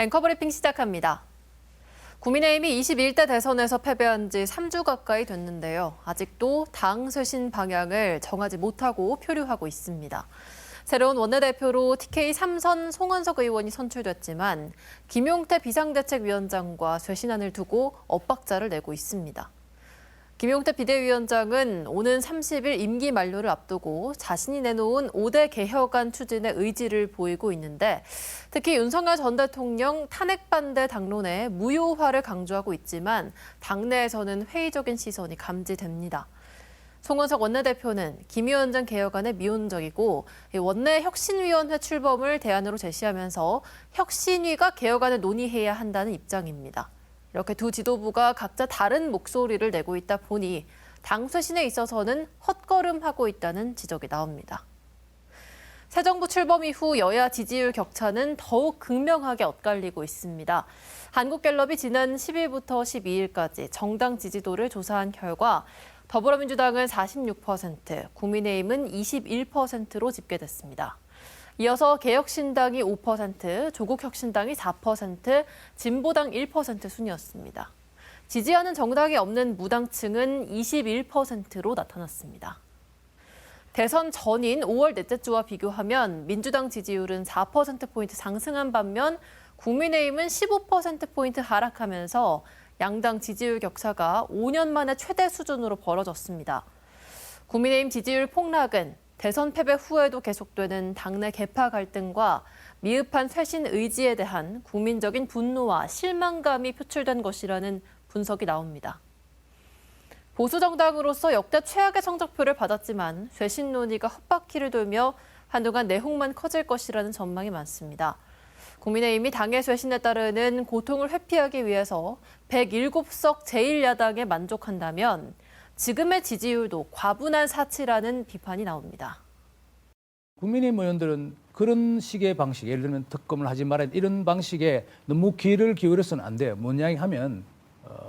앵커브리핑 시작합니다. 국민의힘이 21대 대선에서 패배한 지 3주 가까이 됐는데요. 아직도 당 쇄신 방향을 정하지 못하고 표류하고 있습니다. 새로운 원내대표로 TK 3선 송원석 의원이 선출됐지만 김용태 비상대책위원장과 쇄신안을 두고 엇박자를 내고 있습니다. 김용태 비대위원장은 오는 30일 임기 만료를 앞두고 자신이 내놓은 5대 개혁안 추진의 의지를 보이고 있는데 특히 윤석열 전 대통령 탄핵 반대 당론의 무효화를 강조하고 있지만 당내에서는 회의적인 시선이 감지됩니다. 송원석 원내대표는 김 위원장 개혁안에 미온적이고 원내 혁신위원회 출범을 대안으로 제시하면서 혁신위가 개혁안을 논의해야 한다는 입장입니다. 이렇게 두 지도부가 각자 다른 목소리를 내고 있다 보니 당 쇄신에 있어서는 헛걸음하고 있다는 지적이 나옵니다. 새 정부 출범 이후 여야 지지율 격차는 더욱 극명하게 엇갈리고 있습니다. 한국갤럽이 지난 10일부터 12일까지 정당 지지도를 조사한 결과 더불어민주당은 46%, 국민의힘은 21%로 집계됐습니다. 이어서 개혁신당이 5%, 조국혁신당이 4%, 진보당 1% 순이었습니다. 지지하는 정당이 없는 무당층은 21%로 나타났습니다. 대선 전인 5월 넷째 주와 비교하면 민주당 지지율은 4%포인트 상승한 반면 국민의힘은 15%포인트 하락하면서 양당 지지율 격차가 5년 만에 최대 수준으로 벌어졌습니다. 국민의힘 지지율 폭락은 대선 패배 후에도 계속되는 당내 계파 갈등과 미흡한 쇄신 의지에 대한 국민적인 분노와 실망감이 표출된 것이라는 분석이 나옵니다. 보수 정당으로서 역대 최악의 성적표를 받았지만 쇄신 논의가 헛바퀴를 돌며 한동안 내홍만 커질 것이라는 전망이 많습니다. 국민의힘이 당의 쇄신에 따르는 고통을 회피하기 위해서 107석 제1야당에 만족한다면 지금의 지지율도 과분한 사치라는 비판이 나옵니다. 국민의힘 의원들은 그런 식의 방식, 예를 들면 특검을 하지 말아야 이런 방식에 너무 귀를 기울여서는 안 돼요. 뭐냐 하면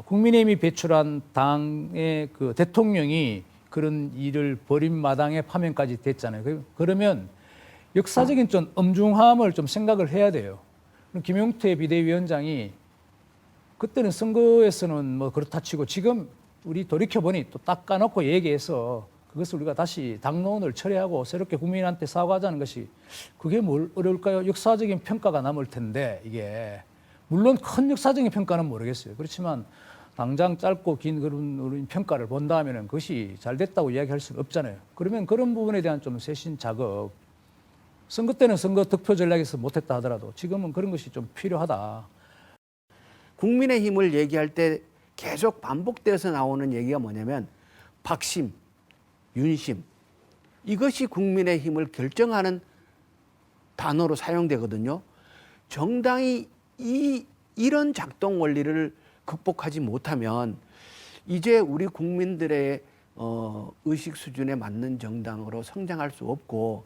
국민의힘이 배출한 당의 그 대통령이 그런 일을 벌인 마당에 파면까지 됐잖아요. 그러면 역사적인 좀 엄중함을 좀 생각을 해야 돼요. 김용태 비대위원장이 그때는 선거에서는 뭐 그렇다 치고 지금 우리 돌이켜보니 또 딱 까놓고 얘기해서 그것을 우리가 다시 당론을 철회하고 새롭게 국민한테 사과하자는 것이 그게 뭘 어려울까요? 역사적인 평가가 남을 텐데 이게 물론 큰 역사적인 평가는 모르겠어요. 그렇지만 당장 짧고 긴 그런 평가를 본다면은 그것이 잘 됐다고 이야기할 수는 없잖아요. 그러면 그런 부분에 대한 좀 쇄신 작업, 선거 때는 선거 득표 전략에서 못했다 하더라도 지금은 그런 것이 좀 필요하다. 국민의힘을 얘기할 때 계속 반복되어서 나오는 얘기가 뭐냐면 박심, 윤심, 이것이 국민의힘을 결정하는 단어로 사용되거든요. 정당이 이런 작동 원리를 극복하지 못하면 이제 우리 국민들의 의식 수준에 맞는 정당으로 성장할 수 없고,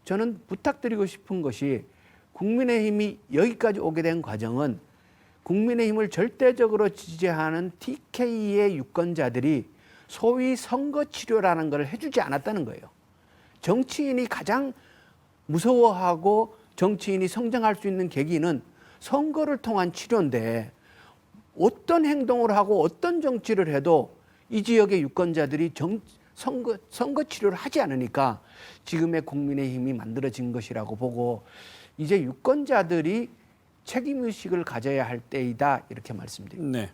저는 부탁드리고 싶은 것이 국민의힘이 여기까지 오게 된 과정은 국민의힘을 절대적으로 지지하는 TK의 유권자들이 소위 선거치료라는 걸 해주지 않았다는 거예요. 정치인이 가장 무서워하고 정치인이 성장할 수 있는 계기는 선거를 통한 치료인데 어떤 행동을 하고 어떤 정치를 해도 이 지역의 유권자들이 선거 치료를 하지 않으니까 지금의 국민의힘이 만들어진 것이라고 보고 이제 유권자들이 책임의식을 가져야 할 때이다 이렇게 말씀드립니다. 네.